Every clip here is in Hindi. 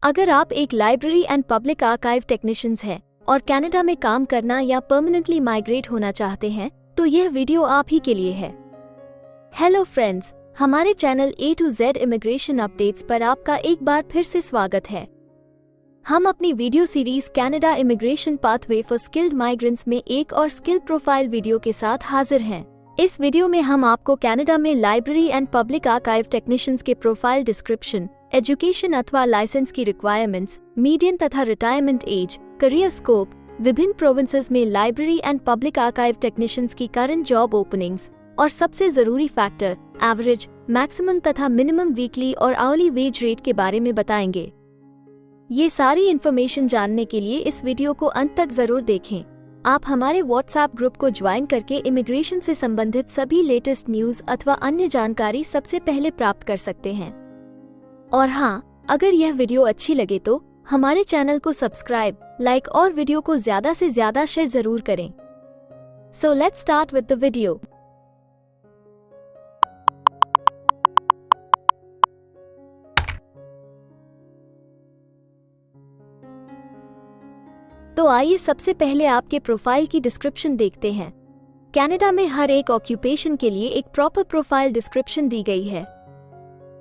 अगर आप एक library and public archive technicians हैं और कनाडा में काम करना या परमानेंटली माइग्रेट होना चाहते हैं तो यह वीडियो आप ही के लिए है। हेलो फ्रेंड्स, हमारे channel A to Z immigration updates पर आपका एक बार फिर से स्वागत है। हम अपनी video series Canada immigration pathway for skilled migrants में एक और स्किल प्रोफाइल वीडियो के साथ हाजिर हैं। इस वीडियो में हम आपको कनाडा में library and public archive technicians के प्रोफाइल डिस्क्रिप्शन, एजुकेशन अथवा लाइसेंस की रिक्वायरमेंट्स, मीडियन तथा रिटायरमेंट एज, करियर स्कोप, विभिन्न प्रोविंसेस में library and public archive technicians की करंट जॉब ओपनिंग्स और सबसे जरूरी फैक्टर एवरेज, मैक्सिमम तथा मिनिमम वीकली और आवरली वेज रेट के बारे में बताएंगे। ये सारी इन्फॉर्मेशन जानने के लिए इस वीडियो को अंत तक जरूर देखें। आप हमारे व्हाट्सएप ग्रुप को ज्वाइन करके इमिग्रेशन से संबंधित सभी लेटेस्ट न्यूज अथवा अन्य जानकारी सबसे पहले प्राप्त कर सकते हैं। और हाँ, अगर यह वीडियो अच्छी लगे तो हमारे चैनल को सब्सक्राइब, लाइक और वीडियो को ज्यादा से ज्यादा शेयर जरूर करें। So let's start with the video. तो आइए सबसे पहले आपके प्रोफाइल की डिस्क्रिप्शन देखते हैं। कनाडा में हर एक ऑक्यूपेशन के लिए एक प्रॉपर प्रोफाइल डिस्क्रिप्शन दी गई है।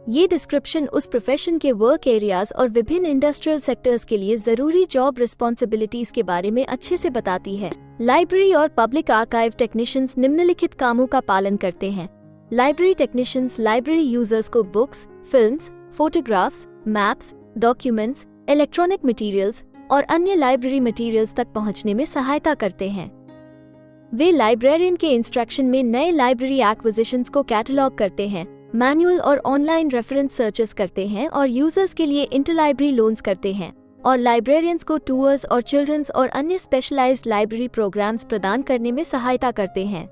ये डिस्क्रिप्शन उस प्रोफेशन के वर्क एरियाज और विभिन्न इंडस्ट्रियल सेक्टर्स के लिए जरूरी जॉब रिस्पॉन्सिबिलिटीज के बारे में अच्छे से बताती है। लाइब्रेरी और पब्लिक आर्काइव टेक्नीशियंस निम्नलिखित कामों का पालन करते हैं। लाइब्रेरी टेक्नीशियंस लाइब्रेरी यूजर्स को books, films, photographs, maps, documents, electronic materials और अन्य लाइब्रेरी मटेरियल्स तक पहुंचने में सहायता करते हैं। वे लाइब्रेरियन के इंस्ट्रक्शन में नए लाइब्रेरी एक्विजिशंस को कैटलॉग करते हैं, मैनुअल और ऑनलाइन रेफरेंस सर्चेस करते हैं और यूजर्स के लिए इंटरलाइब्रेरी लोन्स करते हैं और लाइब्रेरियंस को टूर्स और चिल्ड्रंस और अन्य स्पेशलाइज्ड लाइब्रेरी प्रोग्राम्स प्रदान करने में सहायता करते हैं।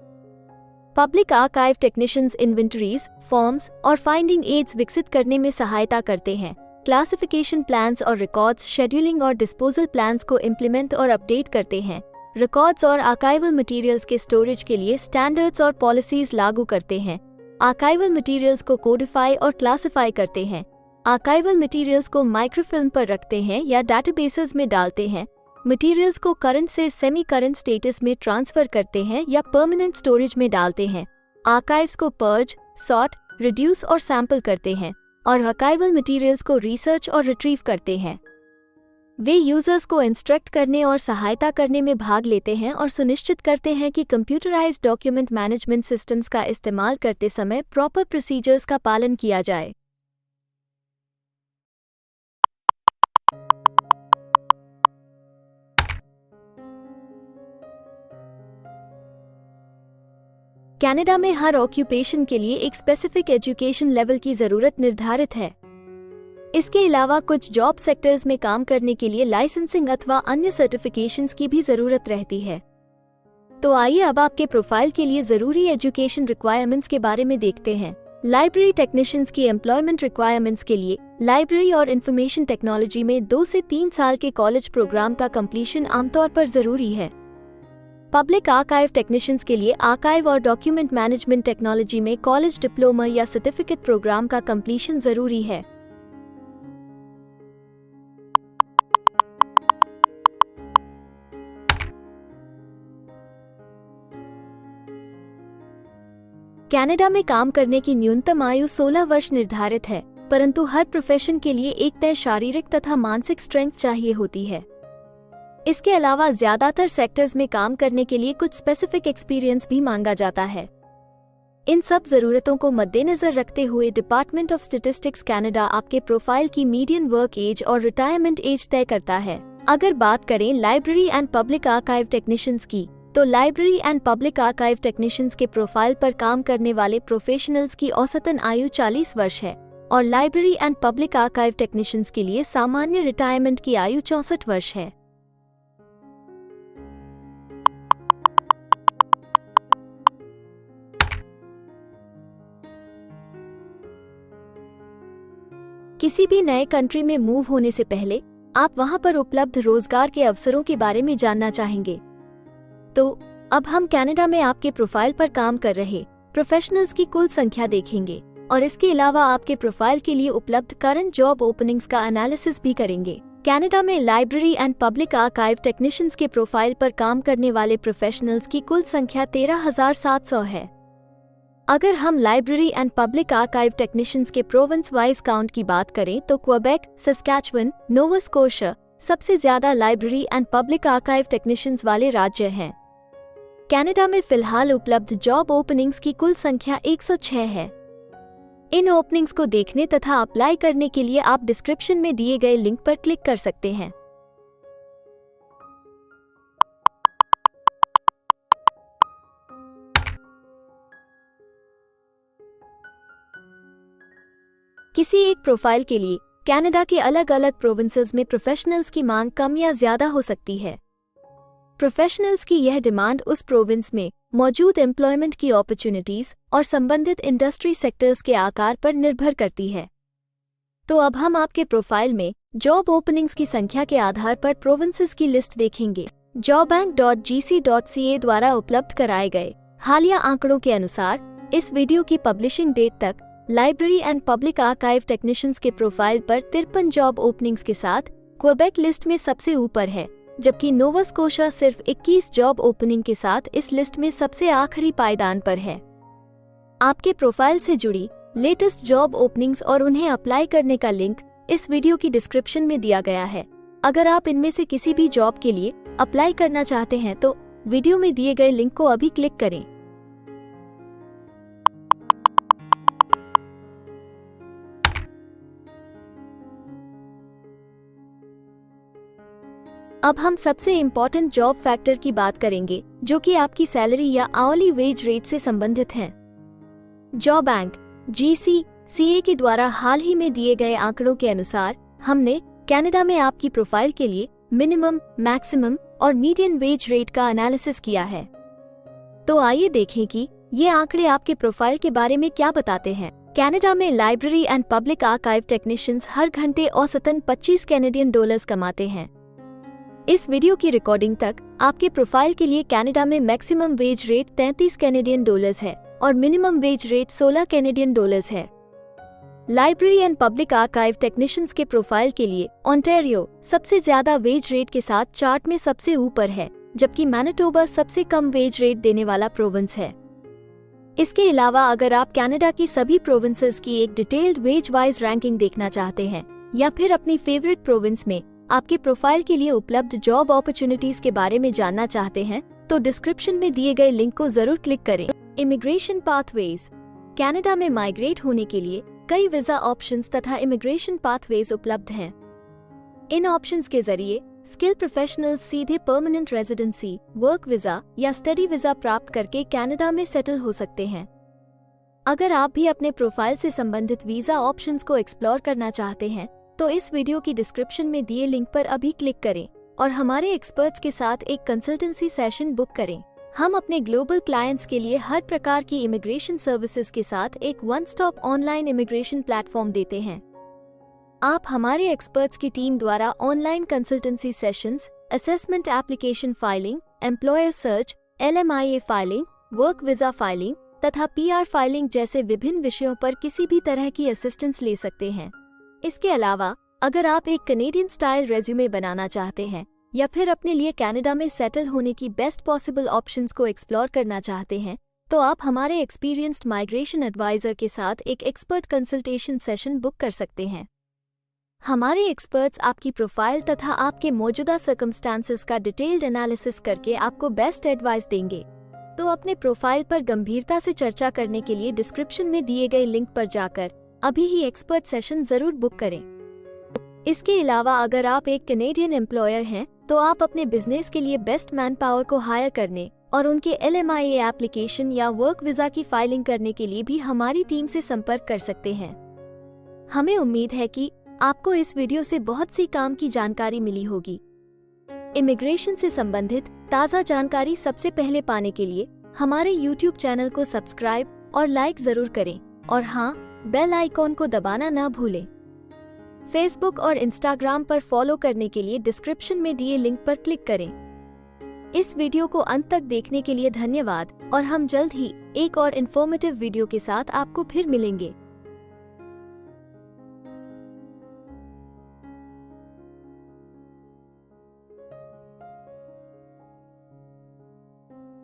Public archive technicians inventories, forms और फाइंडिंग एड्स विकसित करने में सहायता करते हैं। क्लासिफिकेशन प्लान्स और रिकॉर्ड्स, शेड्यूलिंग और डिस्पोजल प्लान्स को इम्प्लीमेंट और अपडेट करते हैं। रिकॉर्ड्स और आर्काइवल मटेरियल्स के स्टोरेज के लिए स्टैंडर्ड्स और पॉलिसीज लागू करते हैं। आर्काइवल मटेरियल्स को कोडिफाई और क्लासिफाई करते हैं। आर्काइवल मटेरियल्स को माइक्रोफिल्म पर रखते हैं या डेटाबेसेस में डालते हैं। मटेरियल्स को करंट से सेमी करंट स्टेटस में ट्रांसफर करते हैं या परमानेंट स्टोरेज में डालते हैं। आर्काइव्स को पर्ज, सॉर्ट, रिड्यूस और सैंपल करते हैं और आर्काइवल मटेरियल्स को रिसर्च और रिट्रीव करते हैं। वे यूजर्स को इंस्ट्रक्ट करने और सहायता करने में भाग लेते हैं और सुनिश्चित करते हैं कि कंप्यूटराइज्ड डॉक्यूमेंट मैनेजमेंट सिस्टम्स का इस्तेमाल करते समय प्रॉपर प्रोसीजर्स का पालन किया जाए। कनाडा में हर ऑक्यूपेशन के लिए एक स्पेसिफिक एजुकेशन लेवल की जरूरत निर्धारित है। इसके अलावा कुछ जॉब सेक्टर्स में काम करने के लिए लाइसेंसिंग अथवा अन्य सर्टिफिकेशंस की भी जरूरत रहती है। तो आइए अब आपके प्रोफाइल के लिए जरूरी एजुकेशन रिक्वायरमेंट्स के बारे में देखते हैं। लाइब्रेरी टेक्नीशियंस की एम्प्लॉयमेंट रिक्वायरमेंट्स के लिए लाइब्रेरी और इंफॉर्मेशन टेक्नोलॉजी में 2 से 3 साल के कॉलेज प्रोग्राम का कंप्लीशन आमतौर पर जरूरी है। पब्लिक आर्काइव टेक्नीशियंस के लिए आर्काइव और डॉक्यूमेंट मैनेजमेंट टेक्नोलॉजी में कॉलेज डिप्लोमा या सर्टिफिकेट प्रोग्राम का कंप्लीशन जरूरी है। कनाडा में काम करने की न्यूनतम आयु 16 वर्ष निर्धारित है, परंतु हर प्रोफेशन के लिए एक तय शारीरिक तथा मानसिक स्ट्रेंथ चाहिए होती है। इसके अलावा ज्यादातर सेक्टर्स में काम करने के लिए कुछ स्पेसिफिक एक्सपीरियंस भी मांगा जाता है। इन सब जरूरतों को मद्देनजर रखते हुए डिपार्टमेंट ऑफ स्टैटिस्टिक्स कनाडा आपके प्रोफाइल की मीडियन वर्क एज और रिटायरमेंट एज तय करता है। अगर बात करें library and public archive technicians की, तो library and public archive technicians के प्रोफाइल पर काम करने वाले प्रोफेशनल्स की औसतन आयु 40 वर्ष है और library and public archive technicians के लिए सामान्य रिटायरमेंट की आयु 64 वर्ष है। किसी भी नए कंट्री में मूव होने से पहले आप वहां पर उपलब्ध रोजगार के अवसरों के बारे में जानना चाहेंगे। तो अब हम कनाडा में आपके प्रोफाइल पर काम कर रहे प्रोफेशनल्स की कुल संख्या देखेंगे। और इसके अलावा आपके प्रोफाइल के लिए उपलब्ध करंट जॉब ओपनिंग्स का एनालिसिस भी करेंगे। कनाडा में library and public archive technicians के प्रोफाइल पर काम करने वाले प्रोफेशनल्स की कुल संख्या 13,700 है। अगर हम library and public archive technicians के प्रोविंस वाइज काउंट की बात करें तो क्वेबेक, सस्कैचुअन, नोवा स्कोशिया सबसे ज्यादा library and public archive technicians वाले राज्य हैं। कनाडा में फिलहाल उपलब्ध जॉब ओपनिंग्स की कुल संख्या 106 है। इन ओपनिंग्स को देखने तथा अप्लाई करने के लिए आप डिस्क्रिप्शन में दिए गए लिंक पर क्लिक कर सकते हैं। किसी एक प्रोफाइल के लिए कनाडा के अलग अलग प्रोविंसेस में प्रोफेशनल्स की मांग कम या ज्यादा हो सकती है। प्रोफेशनल्स की यह डिमांड उस प्रोविंस में मौजूद एम्प्लॉयमेंट की अपॉर्चुनिटीज और संबंधित इंडस्ट्री सेक्टर्स के आकार पर निर्भर करती है। तो अब हम आपके प्रोफाइल में जॉब ओपनिंग्स की संख्या के आधार पर प्रोविंसेस की लिस्ट देखेंगे। jobbank.gc.ca द्वारा उपलब्ध कराए गए हालिया आंकड़ों के अनुसार इस वीडियो की पब्लिशिंग डेट तक library and public archive technicians के प्रोफाइल पर 53 जॉब ओपनिंग्स के साथ क्वेबेक लिस्ट में सबसे ऊपर है, जबकि नोवा स्कोशिया सिर्फ 21 जॉब ओपनिंग के साथ इस लिस्ट में सबसे आखिरी पायदान पर है। आपके प्रोफाइल से जुड़ी लेटेस्ट जॉब ओपनिंग्स और उन्हें अप्लाई करने का लिंक इस वीडियो की डिस्क्रिप्शन में दिया गया है। अगर आप इनमें से किसी भी जॉब के लिए अप्लाई करना चाहते हैं तो वीडियो में दिए गए लिंक को अभी क्लिक करें। अब हम सबसे इम्पोर्टेंट जॉब फैक्टर की बात करेंगे, जो कि आपकी सैलरी या आवली वेज रेट से संबंधित हैं। jobbank.gc.ca के द्वारा हाल ही में दिए गए आंकड़ों के अनुसार हमने कनाडा में आपकी प्रोफाइल के लिए मिनिमम, मैक्सिमम और मीडियन वेज रेट का एनालिसिस किया है। तो आइए देखें कि ये आंकड़े आपके प्रोफाइल के बारे में क्या बताते हैं। कनाडा में library and public archive technicians हर घंटे औसतन 25 कैनेडियन डॉलर्स कमाते हैं। इस वीडियो की रिकॉर्डिंग तक आपके प्रोफाइल के लिए कनाडा में maximum wage rate 33 Canadian dollars है और minimum wage rate 16 Canadian dollars है। Library and public archive technicians के प्रोफाइल के लिए ओंटारियो सबसे ज्यादा वेज रेट के साथ चार्ट में सबसे ऊपर है, जबकि मैनिटोबा सबसे कम वेज रेट देने वाला प्रोविंस है। इसके अलावा अगर आप कनाडा की सभी प्रोविंसेस की एक डिटेल्ड वेज वाइज रैंकिंग देखना चाहते हैं या फिर अपनी फेवरेट प्रोविंस में आपके प्रोफाइल के लिए उपलब्ध जॉब अपॉर्चुनिटीज के बारे में जानना चाहते हैं तो डिस्क्रिप्शन में दिए गए लिंक को जरूर क्लिक करें। Immigration pathways. कनाडा में माइग्रेट होने के लिए कई वीजा ऑप्शंस तथा इमिग्रेशन पाथवेज उपलब्ध हैं। इन ऑप्शंस के जरिए स्किल प्रोफेशनल्स सीधे परमानेंट रेजिडेंसी, वर्क वीजा या स्टडी वीजा प्राप्त करके कनाडा में सेटल हो सकते हैं। अगर आप भी अपने प्रोफाइल से संबंधित वीजा ऑप्शंस को एक्सप्लोर करना चाहते हैं तो इस वीडियो की डिस्क्रिप्शन में दिए लिंक पर अभी क्लिक करें और हमारे एक्सपर्ट्स के साथ एक कंसल्टेंसी सेशन बुक करें। हम अपने ग्लोबल क्लाइंट्स के लिए हर प्रकार की इमिग्रेशन सर्विसेज के साथ एक one stop online immigration platform देते हैं। आप हमारे एक्सपर्ट्स की टीम द्वारा online consultancy sessions, assessment application filing, employer search, LMIA filing, work visa filing तथा PR फाइलिंग जैसे विभिन्न विषयों पर किसी भी तरह की असिस्टेंस ले सकते हैं। इसके अलावा अगर आप एक कनेडियन स्टाइल रेज्यूमे बनाना चाहते हैं या फिर अपने लिए कनाडा में सेटल होने की बेस्ट पॉसिबल ऑप्शंस को एक्सप्लोर करना चाहते हैं तो आप हमारे एक्सपीरियंस्ड माइग्रेशन एडवाइजर के साथ एक एक्सपर्ट कंसल्टेशन सेशन बुक कर सकते हैं। हमारे एक्सपर्ट्स आपकी प्रोफाइल तथा आपके मौजूदा सर्कमस्टांसेस का डिटेल्ड एनालिसिस करके आपको बेस्ट एडवाइस देंगे। तो अपने प्रोफाइल पर गंभीरता से चर्चा करने के लिए डिस्क्रिप्शन में दिए गए लिंक पर जाकर अभी ही एक्सपर्ट सेशन जरूर बुक करें। इसके अलावा अगर आप एक कनेडियन एम्प्लॉयर हैं तो आप अपने बिजनेस के लिए बेस्ट मैन पावर को हायर करने और उनके LMIA एप्लीकेशन या वर्क वीजा की फाइलिंग करने के लिए भी हमारी टीम से संपर्क कर सकते हैं। हमें उम्मीद है कि आपको इस वीडियो से बहुत सी काम की जानकारी मिली होगी। इमिग्रेशन से संबंधित ताज़ा जानकारी सबसे पहले पाने के लिए हमारे YouTube चैनल को सब्सक्राइब और लाइक जरूर करें और हाँ, बेल आइकॉन को दबाना ना भूलें। फेसबुक और इंस्टाग्राम पर फॉलो करने के लिए डिस्क्रिप्शन में दिए लिंक पर क्लिक करें। इस वीडियो को अंत तक देखने के लिए धन्यवाद और हम जल्द ही एक और इन्फॉर्मेटिव वीडियो के साथ आपको फिर मिलेंगे।